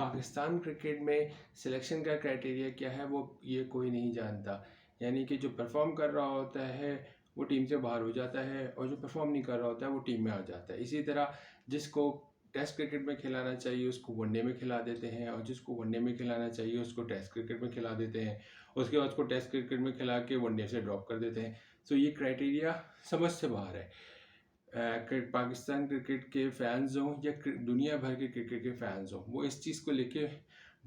Pakistan cricket में selection का criteria क्या है वो ये कोई नहीं जानता। यानी कि जो परफॉर्म कर रहा होता है वो टीम से बाहर हो जाता है और जो परफॉर्म नहीं कर रहा होता है वो टीम में आ जाता है। इसी तरह जिसको टेस्ट क्रिकेट में खिलाना चाहिए उसको वनडे में खिला देते हैं और जिसको वनडे में खिलाना चाहिए उसको टेस्ट क्रिकेट में खिला देते हैं। उसके बाद उसको टेस्ट क्रिकेट में खिला के वनडे से ड्रॉप कर देते हैं। सो ये क्राइटेरिया समझ से बाहर है। पाकिस्तान क्रिकेट के फैंस हों या दुनिया भर के क्रिकेट के फैंस हों, वो इस चीज़ को लेके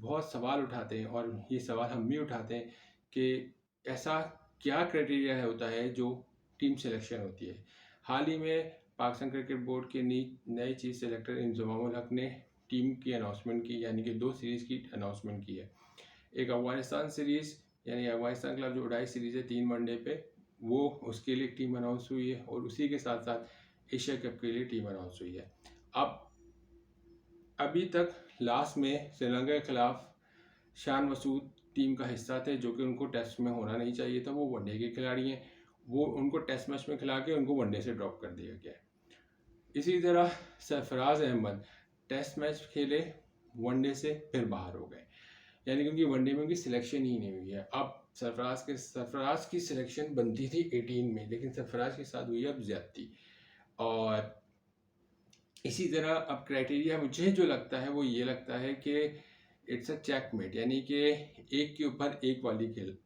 बहुत सवाल उठाते हैं और ये सवाल हम भी उठाते हैं कि ऐसा क्या क्राइटेरिया होता है जो टीम सिलेक्शन होती है। हाल ही में पाकिस्तान क्रिकेट बोर्ड के नए चीफ सेलेक्टर इंजमाम उल हक ने टीम की अनाउंसमेंट की, यानी कि 2 सीरीज़ की अनाउंसमेंट की है। एक अफगानिस्तान सीरीज़ यानी अफगानिस्तान के खिलाफ जो उडाई सीरीज़ है 3 वनडे पे, वो उसके लिए टीम अनाउंस हुई है और उसी के साथ साथ एशिया कप के लिए टीम अनाउंस हुई है। अब अभी तक लास्ट में श्रीलंका के खिलाफ शान मसूद टीम का हिस्सा थे, जो कि उनको टेस्ट में होना नहीं चाहिए था। वो वनडे के खिलाड़ी हैं, वो उनको टेस्ट मैच में खिला के उनको वनडे से ड्रॉप कर दिया गया है। इसी तरह सरफराज अहमद टेस्ट मैच खेले, वनडे से फिर बाहर हो गए, यानी कि उनकी वनडे में उनकी सिलेक्शन ही नहीं हुई है। अब सरफराज की सिलेक्शन बनती थी 18 में, लेकिन सरफराज के साथ हुई अब ज्यादती। और इसी तरह अब क्राइटेरिया मुझे जो लगता है वो ये लगता है कि इट्स अ चेकमेट, यानी कि एक के ऊपर एक वाली खेल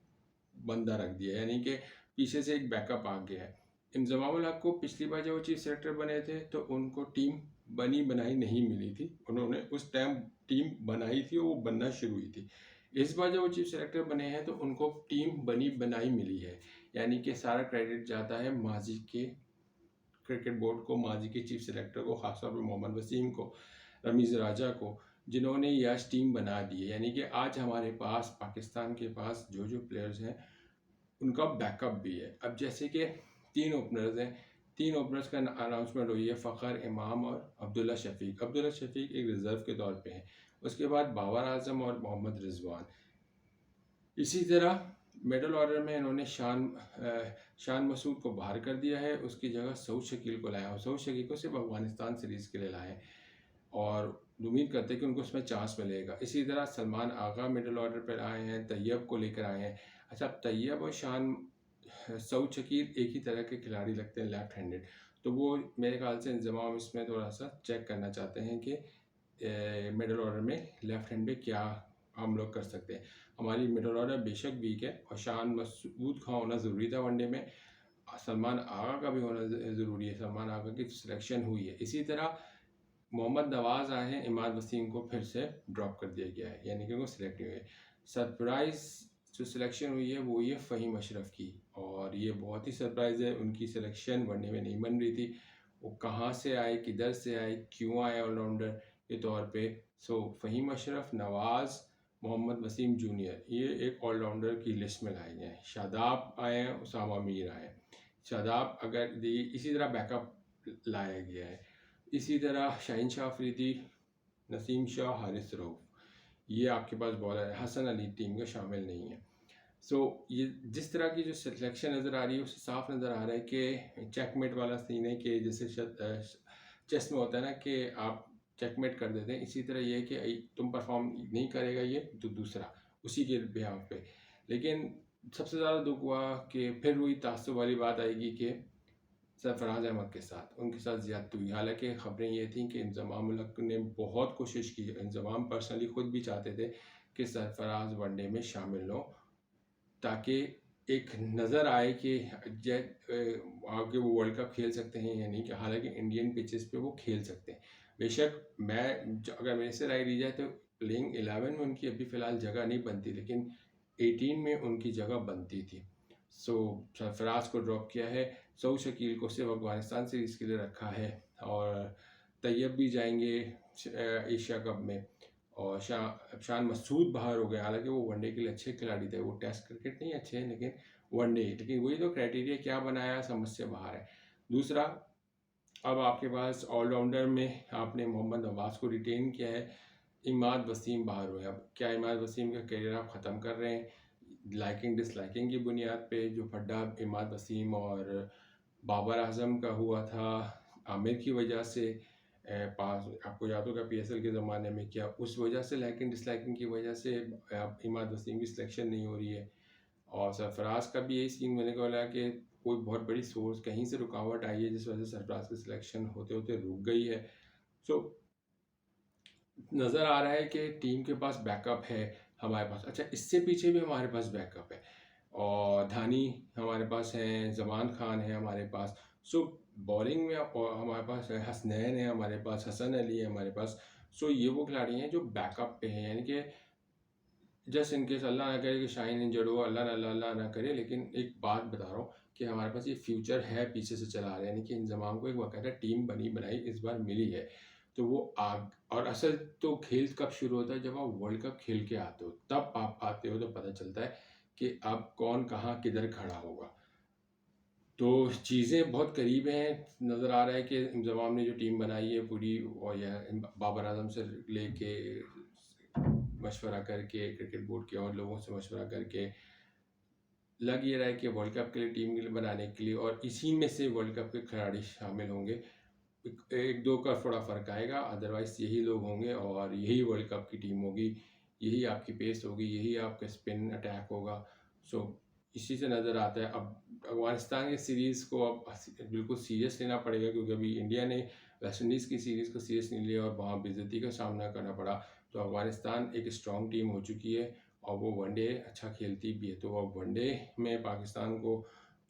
बंदा रख दिया, यानी कि पीछे से एक बैकअप आ गया है। इंजमाम उल हक को पिछली बार जब वो चीफ सेलेक्टर बने थे तो उनको टीम बनी बनाई नहीं मिली थी, उन्होंने उस टाइम टीम बनाई थी और वो बनना शुरू हुई थी। इस बार जब वो चीफ सेलेक्टर बने हैं तो उनको टीम बनी बनाई मिली है, यानी कि सारा क्रेडिट जाता है माजी के क्रिकेट बोर्ड को, माजी के चीफ सेलेक्टर को, खासतौर पर मोहम्मद वसीम को, रमीज़ राजा को, जिन्होंने ये आज टीम बना दी है। यानी कि आज हमारे पास पाकिस्तान के पास जो जो प्लेयर्स हैं उनका बैकअप भी है। अब जैसे कि 3 ओपनर्स हैं, 3 ओपनर्स का अनाउंसमेंट हुई है, फ़खर, इमाम और अब्दुल्ला शफीक। अब्दुल्ला शफीक एक रिज़र्व के तौर पे हैं। उसके बाद बाबर आजम और मोहम्मद रिजवान। इसी तरह मिडल ऑर्डर में इन्होंने शान मसूद को बाहर कर दिया है, उसकी जगह सऊद शकील को लाया, और सऊद शकील को सिर्फ अफगानिस्तान सीरीज़ के लिए लाए और उम्मीद करते हैं कि उनको उसमें चांस मिलेगा। इसी तरह सलमान आगा मिडल ऑर्डर पर आए हैं, तैयब को लेकर आए हैं। अच्छा, अब तैयब और सऊद शकील एक ही तरह के खिलाड़ी लगते हैं, लेफ्ट हैंडेड, तो वो मेरे ख्याल से इंजमाम इसमें थोड़ा सा चेक करना चाहते हैं कि मिडल ऑर्डर में लेफ्ट हैंड पे क्या हम लोग कर सकते हैं। हमारी मिडल ऑर्डर बेशक वीक है और शान मसूद का होना ज़रूरी था वनडे में, सलमान आगा का भी होना ज़रूरी है, सलमान आगा की सिलेक्शन हुई है। इसी तरह मोहम्मद नवाज़ आए हैं, इमाद वसीम को फिर से ड्रॉप कर दिया गया है, यानी कि वो सिलेक्ट नहीं हुए। सरप्राइज़ जो सिलेक्शन हुई है वो हुई है फ़हीम अशरफ की, और ये बहुत ही सरप्राइज़ है। उनकी सिलेक्शन वनडे में नहीं बन रही थी, वो कहाँ से आए, किधर से आए, क्यों आए ऑलराउंडर के तौर पे। सो फ़हीम अशरफ, नवाज़, मोहम्मद वसीम जूनियर, ये एक ऑलराउंडर की लिस्ट में लाए गए हैं। शादाब आए हैं, उसामा मीर आए हैं। शादाब अगर इसी तरह बैकअप लाया गया है। इसी तरह शाहीन शाह अफरीदी, नसीम शाह, हारिस रऊफ़, ये आपके पास बॉलर है। हसन अली टीम में शामिल नहीं है। सो ये जिस तरह की जो सिलेक्शन नज़र आ रही है उससे साफ नज़र आ रहा है कि चेकमेट वाला सीन है, कि जैसे चेस में होता है ना कि आप चेकमेट कर देते हैं, इसी तरह ये है कि तुम परफॉर्म नहीं करेगा ये तो दूसरा उसी के बिहाफ पे। लेकिन सबसे ज़्यादा दुख हुआ कि फिर वही ताज्जुब वाली बात आएगी कि सरफराज अहमद के साथ उनके साथ ज़्यादती हुई। हालांकि ख़बरें ये थी कि इंजमाम उल हक ने बहुत कोशिश की, इंजमाम पर्सनली ख़ुद भी चाहते थे कि सरफराज वनडे में शामिल हों, ताकि एक नज़र आए कि आगे वो वर्ल्ड कप खेल सकते हैं या नहीं। कि हालांकि इंडियन पिचेस पे वो खेल सकते हैं। बेशक अगर मेरे से राय ली जाए तो प्लेइंग 11 में उनकी अभी फ़िलहाल जगह नहीं बनती, लेकिन 18 में उनकी जगह बनती थी। सो सरफराज को ड्रॉप किया है, सऊद शकील को सिर्फ अफगानिस्तान सीरीज़ के लिए रखा है, और तैयब भी जाएंगे एशिया कप में, और शान मसूद बाहर हो गए। हालांकि वो वनडे के लिए अच्छे खिलाड़ी थे, वो टेस्ट क्रिकेट नहीं अच्छे हैं लेकिन वनडे, लेकिन वही तो क्राइटेरिया क्या बनाया समझ से बाहर है। दूसरा, अब आपके पास ऑलराउंडर में आपने मोहम्मद नवाज़ को रिटेन किया है, इमाद वसीम बाहर हुए। अब क्या इमाद वसीम का करियर आप ख़त्म कर रहे हैं लाइकिंग डिसलाइकिंग की बुनियाद पे? जो फड्डा इमाद वसीम और बाबर आजम का हुआ था आमिर की वजह से, पास आपको याद होगा PSL के ज़माने में क्या उस वजह से लाइकिंग डिसलाइकिंग की वजह से इमाद वसीम की सिलेक्शन नहीं हो रही है। और सरफराज का भी यही सीन मैंने को बोला कि कोई बहुत बड़ी सोर्स कहीं से रुकावट आई है जिस वजह से सरफराज की सिलेक्शन होते होते रुक गई है। सो नज़र आ रहा है कि टीम के पास बैकअप है हमारे पास। अच्छा, इससे पीछे भी हमारे पास बैकअप है और धानी हमारे पास हैं, जमान खान है हमारे पास। सो बॉलिंग में हमारे पास है, हसनैन है हमारे पास, हसन अली है हमारे पास। सो ये वो खिलाड़ी हैं जो बैकअप पे हैं, यानी कि जस्ट इनकेस अल्लाह ना करे कि शाहीन इंजर्ड हो, अल्लाह ना करे, लेकिन एक बात बता रहा हूँ कि हमारे पास ये फ्यूचर है पीछे से चला रहे हैं, यानी कि इंजमाम को एक बाकायदा टीम बनी बनाई इस बार मिली है। तो वो आग और असल तो खेल कब शुरू होता है, जब आप वर्ल्ड कप खेल के आते हो, तब आप आते हो तो पता चलता है कि अब कौन कहाँ किधर खड़ा होगा। तो चीज़ें बहुत करीब हैं। नज़र आ रहा है कि इंजमाम ने जो टीम बनाई है पूरी, और यह बाबर आजम से लेके मशवरा करके क्रिकेट बोर्ड के और लोगों से मशवरा करके लग ये रहा है कि वर्ल्ड कप के लिए टीम के लिए बनाने के लिए, और इसी में से वर्ल्ड कप के खिलाड़ी शामिल होंगे। एक दो का थोड़ा फ़र्क आएगा, अदरवाइज़ यही लोग होंगे और यही वर्ल्ड कप की टीम होगी। यही आपकी पेस होगी, यही आपका स्पिन अटैक होगा। सो इसी से नज़र आता है। अब अफगानिस्तान की सीरीज़ को अब बिल्कुल सीरियस लेना पड़ेगा, क्योंकि अभी इंडिया ने वेस्ट इंडीज़ की सीरीज़ को सीरियस नहीं लिया और वहाँ बेइज्जती का सामना करना पड़ा। तो अफगानिस्तान एक स्ट्रॉन्ग टीम हो चुकी है और वो वनडे अच्छा खेलती भी है। तो अब वनडे में पाकिस्तान को,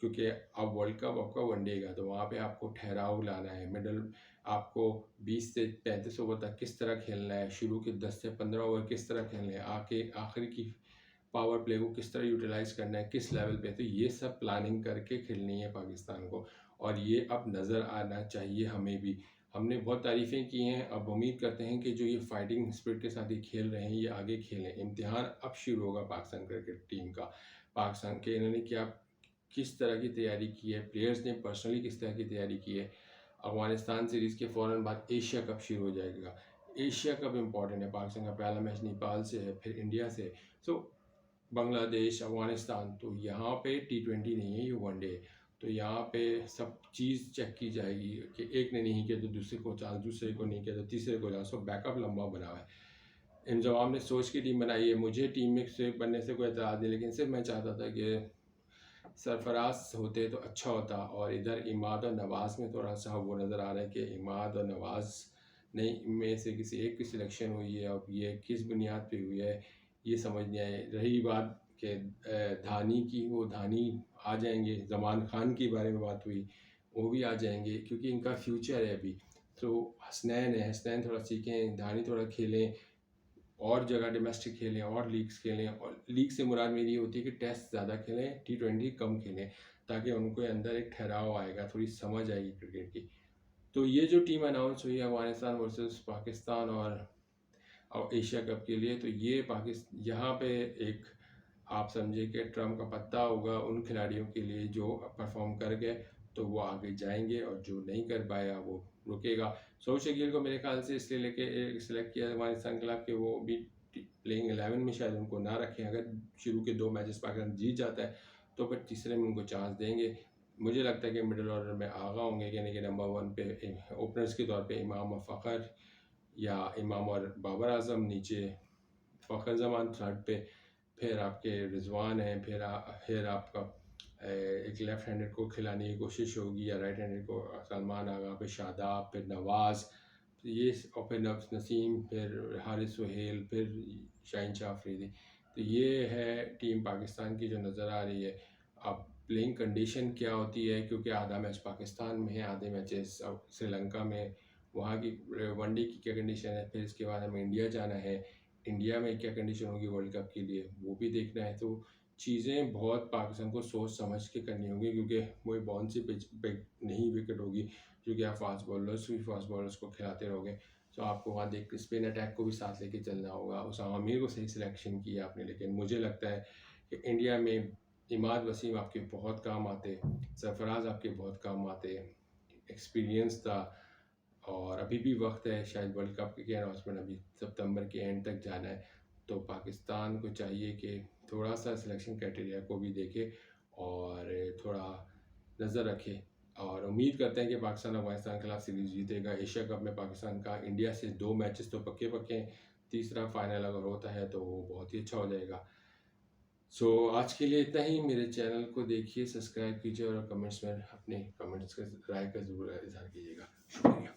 क्योंकि अब वर्ल्ड कप आपका वनडे का, तो वहाँ पे आपको ठहराव लाना है। मिडल आपको 20 से 35 ओवर तक किस तरह खेलना है, शुरू के 10 से 15 ओवर किस तरह खेलने हैं, आके आखिर की पावर प्ले को किस तरह यूटिलाइज करना है, किस लेवल पे। तो ये सब प्लानिंग करके खेलनी है पाकिस्तान को, और ये अब नज़र आना चाहिए हमें भी। हमने बहुत तारीफ़ें की हैं, अब उम्मीद करते हैं कि जो ये फाइटिंग स्पिरिट के साथ ये खेल रहे हैं ये आगे खेलें। इम्तिहान अब शुरू होगा पाकिस्तान क्रिकेट टीम का। पाकिस्तान के इन्होंने क्या किस तरह की तैयारी की है, प्लेयर्स ने पर्सनली किस तरह की तैयारी की है। अफगानिस्तान सीरीज़ के फ़ौरन बाद एशिया कप शुरू हो जाएगा। एशिया कप इम्पॉर्टेंट है, पाकिस्तान का पहला मैच नेपाल से है, फिर इंडिया से। सो बांग्लादेश, अफगानिस्तान, तो यहाँ पे T20 नहीं है, ये वनडे है। तो यहाँ पे सब चीज़ चेक की जाएगी कि एक ने नहीं किया तो दूसरे को चांस, दूसरे को नहीं किया तो तीसरे को चांस। सो बैकअप लंबा बना हुआ है। इंजमाम ने सोच की टीम बनाई है। मुझे टीम में से बनने से कोई एतराज़ नहीं, लेकिन सिर्फ मैं चाहता था कि सरफराज होते तो अच्छा होता। और इधर इमाद और नवाज़ में थोड़ा सा वो नज़र आ रहा है कि इमाद और नवाज़ नहीं में से किसी एक की सिलेक्शन हुई है, और ये किस बुनियाद पे हुई है ये समझ नहीं आए। रही बात कि धानी की, वो धानी आ जाएंगे। जमान खान के बारे में बात हुई, वो भी आ जाएंगे क्योंकि इनका फ्यूचर है अभी। तो हसनैन है, हसनैन थोड़ा सीखें, धानी थोड़ा खेलें, और जगह डोमेस्टिक खेलें और लीग्स खेलें। और लीग से मुराद मेरी ये होती है कि टेस्ट ज़्यादा खेलें, T20 कम खेलें, ताकि उनको अंदर एक ठहराव आएगा, थोड़ी समझ आएगी क्रिकेट की। तो ये जो टीम अनाउंस हुई है अफगानिस्तान वर्सेस पाकिस्तान और एशिया कप के लिए, तो ये पाकिस्तान यहाँ पे एक आप समझे कि ट्रम्प का पत्ता होगा उन खिलाड़ियों के लिए जो परफॉर्म कर गए तो वो आगे जाएंगे, और जो नहीं कर पाया वो रुकेगा। सऊद शकील को मेरे ख्याल से इसलिए लेके सिलेक्ट किया अफगानिस्तान के खिलाफ कि वो भी प्लेइंग 11 में शायद उनको ना रखें। अगर शुरू के 2 मैचेस पाकिस्तान जीत जाता है तो फिर तीसरे में उनको चांस देंगे। मुझे लगता है कि मिडिल ऑर्डर में आगा होंगे, यानी कि नंबर 1 पे ओपनर्स के तौर पे इमाम और फ़खर, या इमाम और बाबर आजम, नीचे फ़खर जमान थर्ड पे, फिर आपके रिजवान हैं, फिर आपका एक लेफ़्ट हैंडेड को खिलाने की कोशिश होगी, या राइट हैंडेड को सलमान आगा, फिर शादाब, फिर नवाज़, ये और फिर नसीम, फिर हारिस सुहेल, फिर शाहीन शाह अफरीदी। तो ये है टीम पाकिस्तान की जो नज़र आ रही है। अब प्लेइंग कंडीशन क्या होती है, क्योंकि आधा मैच पाकिस्तान में है, आधे मैचेस श्रीलंका में, वहाँ की वनडे की क्या कंडीशन है, फिर इसके बाद हमें इंडिया जाना है, इंडिया में क्या कंडीशन होगी वर्ल्ड कप के लिए वो भी देखना है। तो चीज़ें बहुत पाकिस्तान को सोच समझ के करनी होगी, क्योंकि वही बाउंस सी पिच पे नहीं विकेट होगी, क्योंकि आप फास्ट बॉलर्स को खिलाते रहोगे। तो आपको वहाँ देख स्पिन अटैक को भी साथ लेके चलना होगा। उसामा मीर को सही सिलेक्शन किया आपने, लेकिन मुझे लगता है कि इंडिया में इमाद वसीम आपके बहुत काम आते, सरफराज आपके बहुत काम आते, एक्सपीरियंस था। और अभी भी वक्त है, शायद वर्ल्ड कप की अनाउंसमेंट अभी सितंबर के एंड तक जाना है। तो पाकिस्तान को चाहिए कि थोड़ा सा सिलेक्शन क्राइटेरिया को भी देखे और थोड़ा नज़र रखे और उम्मीद करते हैं कि पाकिस्तान अफगानिस्तान के खिलाफ सीरीज़ जीतेगा। एशिया कप में पाकिस्तान का इंडिया से 2 मैचेस तो पक्के पक्के हैं, तीसरा फाइनल अगर होता है तो वो बहुत ही अच्छा हो जाएगा। सो आज के लिए इतना ही। मेरे चैनल को देखिए, सब्सक्राइब कीजिए और कमेंट्स में अपने कमेंट्स का राय का ज़रूर इज़हार कीजिएगा। शुक्रिया।